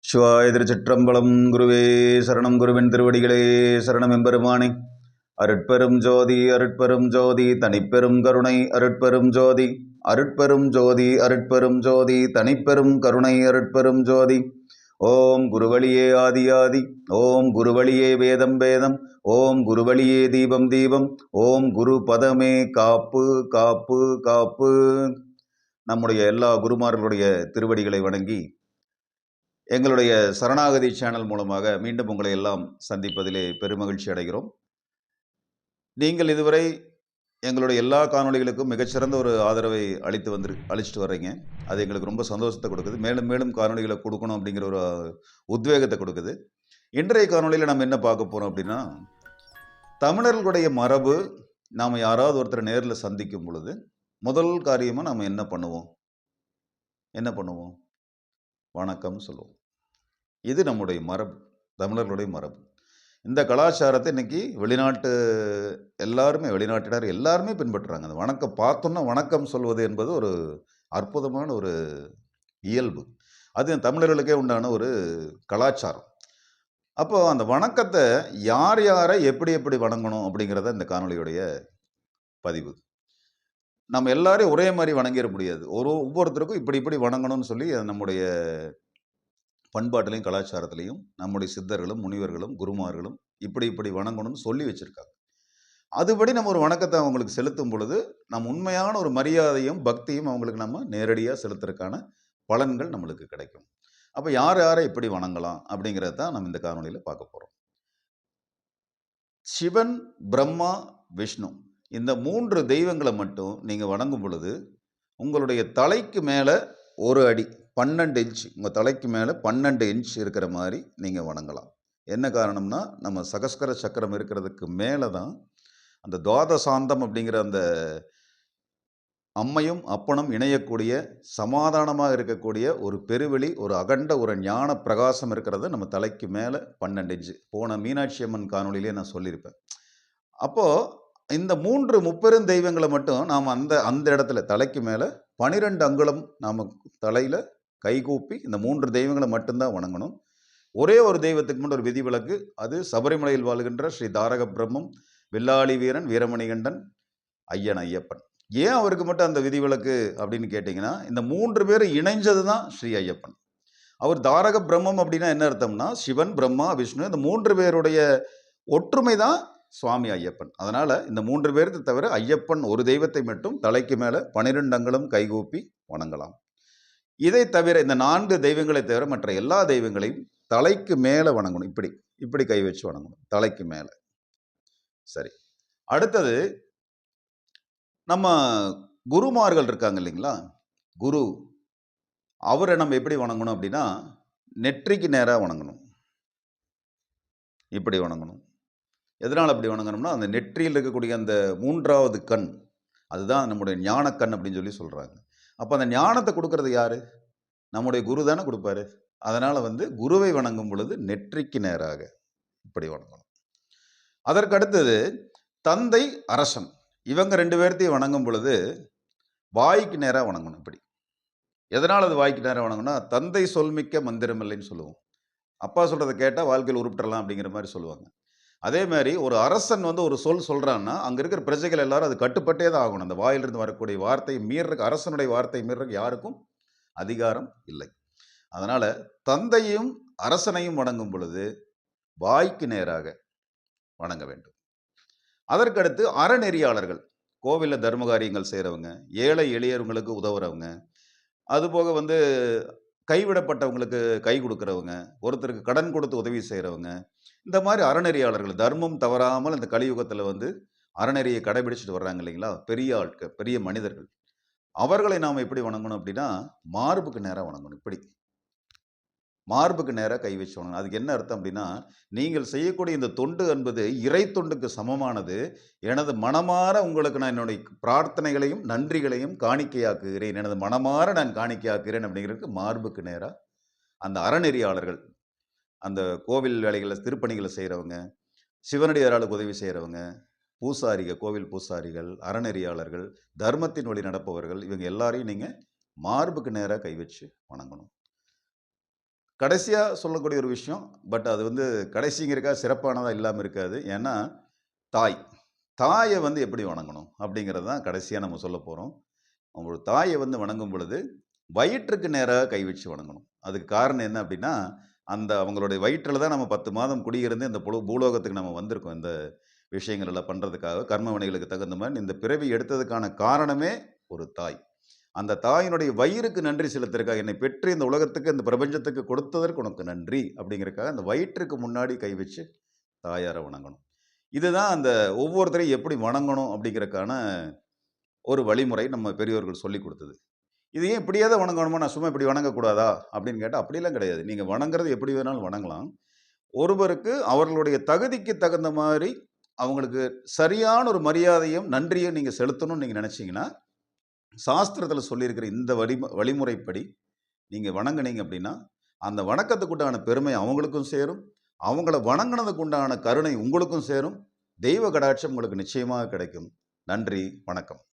சிவாய திருச்சிற்றம்பலம். குருவே சரணம். குருவின் திருவடிகளே சரணம். எம்பெருமானே அருட்பெரும் ஜோதி அருட்பெரும் ஜோதி தனிப்பெரும் கருணை அருட்பெரும் ஜோதி அருட்பெரும் ஜோதி அருட்பெரும் ஜோதி தனிப்பெரும் கருணை அருட்பெரும் ஜோதி. ஓம் குருவழியே ஆதியாதி, ஓம் குருவழியே வேதம் வேதம், ஓம் குருவழியே தீபம் தீபம், ஓம் குரு பதமே காப்பு காப்பு காப்பு. நம்முடைய எல்லா குருமார்களுடைய திருவடிகளை வணங்கி எங்களுடைய சரணாகதி சேனல் மூலமாக மீண்டும் உங்களை எல்லாம் சந்திப்பதிலே பெருமகிழ்ச்சி அடைகிறோம். நீங்கள் இதுவரை எங்களுடைய எல்லா காணொளிகளுக்கும் மிகச்சிறந்த ஒரு ஆதரவை அளிச்சுட்டு வர்றீங்க. அது எங்களுக்கு ரொம்ப சந்தோஷத்தை கொடுக்குது. மேலும் மேலும் காணொளிகளை கொடுக்கணும் அப்படிங்கிற ஒரு உத்வேகத்தை கொடுக்குது. இன்றைய காணொளியில் நம்ம என்ன பார்க்க போகிறோம் அப்படின்னா, தமிழர்களுடைய மரபு, நாம் யாராவது ஒருத்தர் நேரில் சந்திக்கும் பொழுது முதல் காரியமாக நாம் என்ன பண்ணுவோம்? வணக்கம் சொல்லுவோம். இது நம்முடைய மரபு, தமிழர்களுடைய மரபு. இந்த கலாச்சாரத்தை இன்னைக்கு வெளிநாட்டினர் எல்லாருமே பின்பற்றுறாங்க. அந்த வணக்கம் பார்த்தோன்னா வணக்கம் சொல்வது என்பது ஒரு அற்புதமான ஒரு இயல்பு. அது தமிழர்களுக்கே உண்டான ஒரு கலாச்சாரம். அப்போ அந்த வணக்கத்தை யாரை எப்படி எப்படி வணங்கணும் அப்படிங்கிறத இந்த காணொலியுடைய பதிவு. நம்ம எல்லாரையும் ஒரே மாதிரி வணங்கிட முடியாது. ஒவ்வொருத்தருக்கும் இப்படி இப்படி வணங்கணும்னு சொல்லி நம்முடைய பண்பாட்டிலையும் கலாச்சாரத்திலையும் நம்முடைய சித்தர்களும் முனிவர்களும் குருமார்களும் இப்படி இப்படி வணங்கணும்னு சொல்லி வச்சிருக்காங்க. அதுபடி நம்ம ஒரு வணக்கத்தை அவங்களுக்கு செலுத்தும் பொழுது நம்ம உண்மையான ஒரு மரியாதையும் பக்தியும் அவங்களுக்கு நம்ம நேரடியாக செலுத்துறதுக்கான பலன்கள் நம்மளுக்கு கிடைக்கும். அப்போ யாரை எப்படி வணங்கலாம் அப்படிங்கிறத தான் நம்ம இந்த காணொலியில் பார்க்க போகிறோம். சிவன், பிரம்மா, விஷ்ணு, இந்த 3 தெய்வங்களை மட்டும் நீங்கள் வணங்கும் பொழுது உங்களுடைய தலைக்கு மேலே ஒரு அடி 12 இன்ச், உங்கள் தலைக்கு மேலே 12 இன்ச் இருக்கிற மாதிரி நீங்கள் வணங்கலாம். என்ன காரணம்னா, நம்ம சகஸ்கர சக்கரம் இருக்கிறதுக்கு மேலே தான் அந்த துவாதசாந்தம் அப்படிங்கிற அந்த அம்மையும் அப்பனும் இணையக்கூடிய சமாதானமாக இருக்கக்கூடிய ஒரு பெருவெளி, ஒரு அகண்ட ஒரு ஞான பிரகாசம் இருக்கிறது நம்ம தலைக்கு மேலே 12 இன்ச்சு. போன மீனாட்சி அம்மன் காணொலியிலே நான் சொல்லியிருப்பேன். அப்போது இந்த 3 முப்பெரும் தெய்வங்களை மட்டும் நாம் அந்த இடத்துல தலைக்கு மேலே 12 அங்குலம் நாம் தலையில் கைகூப்பி இந்த 3 தெய்வங்களை மட்டும்தான் வணங்கணும். ஒரே ஒரு தெய்வத்துக்கு மட்டும் ஒரு விதிவிலக்கு. அது சபரிமலையில் வாழ்கின்ற ஸ்ரீ தாரக பிரம்மம், வில்லாளி வீரன், வீரமணிகண்டன், ஐயப்பன். ஏன் அவருக்கு மட்டும் அந்த விதிவிலக்கு அப்படின்னு கேட்டிங்கன்னா, இந்த 3 பேரும் இணைஞ்சது தான் ஸ்ரீ ஐயப்பன். அவர் தாரக பிரம்மம் அப்படின்னா என்ன அர்த்தம்னா, சிவன், பிரம்மா, விஷ்ணு, இந்த 3 பேருடைய ஒற்றுமை தான் சுவாமி ஐயப்பன். அதனால இந்த 3 பேருக்கு தவிர ஐயப்பன் ஒரு தெய்வத்தை மட்டும் தலைக்கு மேலே 12 அங்குலம் கைகூப்பி வணங்கலாம். இதை தவிர இந்த 4 தெய்வங்களை தவிர மற்ற எல்லா தெய்வங்களையும் தலைக்கு மேலே வணங்கணும். இப்படி இப்படி கை வச்சு வணங்கணும், தலைக்கு மேலே. சரி, அடுத்தது நம்ம குருமார்கள் இருக்காங்க இல்லைங்களா, குரு, அவரை நம்ம எப்படி வணங்கணும் அப்படின்னா, நெற்றிக்கு நேராக வணங்கணும். இப்படி வணங்கணும். எதனால் அப்படி வணங்கணும்னா, அந்த நெற்றியில் இருக்கக்கூடிய அந்த 3வது கண், அதுதான் நம்முடைய ஞானக்கண் அப்படின்னு சொல்லி சொல்கிறாங்க. அப்போ அந்த ஞானத்தை கொடுக்கறது யார்? நம்முடைய குரு தானே கொடுப்பாரு. அதனால் குருவை வணங்கும் பொழுது நெற்றிக்கு நேராக இப்படி வணங்கணும். அதற்கு அடுத்தது தந்தை, அரசன், இவங்க 2 பேர்த்தையும் வணங்கும் பொழுது வாய்க்கு நேராக வணங்கணும். இப்படி. எதனால் அது வாய்க்கு நேராக வணங்கணும்னா, தந்தை சொல்மிக்க மந்திரம் இல்லைன்னு சொல்லுவோம். அப்பா சொல்கிறத கேட்டால் வாழ்க்கையில் உருப்பிடலாம் அப்படிங்கிற மாதிரி சொல்லுவாங்க. அதே மாதிரி ஒரு அரசன் ஒரு சொல் சொல்கிறான்னா, அங்கே இருக்கிற பிரஜைகள் எல்லாரும் அது கட்டுப்பட்டே தான் ஆகணும். அந்த வாயிலிருந்து வரக்கூடிய வார்த்தையை மீறக்கு, அரசனுடைய வார்த்தையை மீறக்கு யாருக்கும் அதிகாரம் இல்லை. அதனால் தந்தையும் அரசனையும் வணங்கும் பொழுது வாய்க்கு நேராக வணங்க வேண்டும். அதற்கடுத்து அறநெறியாளர்கள், கோவிலில் தர்ம காரியங்கள் செய்கிறவங்க, ஏழை எளியவங்களுக்கு உதவுறவங்க, அதுபோக கைவிடப்பட்டவங்களுக்கு கை கொடுக்குறவங்க, ஒருத்தருக்கு கடன் கொடுத்து உதவி செய்கிறவங்க, இந்த மாதிரி அறநெறியாளர்கள், தர்மம் தவறாமல் இந்த கலியுகத்தில் அறநெறியை கடைபிடிச்சிட்டு வர்றாங்க இல்லைங்களா, பெரிய ஆட்கள், பெரிய மனிதர்கள், அவர்களை நாம் எப்படி வணங்கணும் அப்படின்னா, மார்புக்கு நேராக வணங்கணும். இப்படி மார்புக்கு நேராக கை வச்சு வணங்கணும். அதுக்கு என்ன அர்த்தம் அப்படின்னா, நீங்கள் செய்யக்கூடிய இந்த தொண்டு என்பது இறை தொண்டுக்கு சமமானது. எனது மனமாற உங்களுக்கு நான் என்னுடைய பிரார்த்தனைகளையும் நன்றிகளையும் காணிக்கையாக்குகிறேன், எனது மனமாற நான் காணிக்கையாக்குகிறேன் அப்படிங்கிறதுக்கு மார்புக்கு நேராக அந்த அறநெறியாளர்கள், அந்த கோவில் வேலைகளை திருப்பணிகளை செய்கிறவங்க, சிவனடியார்களுக்கு உதவி செய்கிறவங்க, பூசாரிகள், கோவில் பூசாரிகள், அறநெறியாளர்கள், தர்மத்தின் வழி நடப்பவர்கள், இவங்க எல்லாரையும் நீங்கள் மார்புக்கு நேராக கை வச்சு வணங்கணும். கடைசியா சொல்லக்கூடிய ஒரு விஷயம். பட் அது வந்து கடைசிங்கிறதுக்காக சிறப்பானதா இல்லாம இருக்காது. ஏன்னா, தாய். தாய வந்து எப்படி வணங்கணும்? அப்படிங்கிறது தான் கடைசியா நம்ம சொல்லப் போறோம். ஒரு தாய வந்து வணங்கும் பொழுது, வயிற்றுக்கு நேரா கை வச்சு வணங்கணும். அதுக்கு காரணம் என்ன அப்படின்னா, அந்த அவங்களுடைய வயிற்றில தான் நம்ம 10 மாதம் குடியிருந்து இந்த பூலோகத்துக்கு நம்ம வந்திருக்கோம். இந்த விஷயங்கள் எல்லாம் பண்றதுக்காக, கர்ம வினைகளுக்கு தகுந்த மாரி இந்த பிறவி எடுத்ததுக்கான காரணமே ஒரு தாய். அந்த தாயினுடைய வயிறுக்கு நன்றி செலுத்துறதுக்காக, என்னை பெற்று இந்த உலகத்துக்கு, இந்த பிரபஞ்சத்துக்கு கொடுத்ததற்கு உனக்கு நன்றி அப்படிங்கிறதுக்காக, அந்த வயிற்றுக்கு முன்னாடி கை வச்சு தாயார வணங்கணும். இதுதான் அந்த ஒவ்வொருத்தரையும் எப்படி வணங்கணும் அப்படிங்கிறதுக்கான ஒரு வழிமுறை நம்ம பெரியோர்கள் சொல்லிக் குடுத்தது. இது ஏன் இப்படியே தான் வணங்கணுமா? நான் சும்மா இப்படி வணங்கக்கூடாதா? அப்படின்னு கேட்டா, அப்படிலாம் கிடையாது. நீங்க வணங்குறது எப்படி வேணாலும் வணங்கலாம். ஒருவருக்கு அவர்களுடைய தகுதிக்கு தகுந்த மாரி, அவங்களுக்கு சரியான ஒரு மரியாதையும், நன்றியும் நீங்க செலுத்தணும்னு நீங்க நெனச்சீங்கன்னா, சாஸ்திரத்தில சொல்லியிருக்கிற இந்த வழிமுறைப்படி நீங்க வணங்குனீங்க அப்படின்னா, அந்த வணக்கத்துக்கு உண்டான பெருமை அவங்களுக்கும் சேரும். அவங்கள வணங்குனதுக்கு உண்டான கருணை உங்களுக்கும் சேரும். தெய்வ கடாட்சம் உங்களுக்கு நிச்சயமாக கிடைக்கும். நன்றி, வணக்கம்.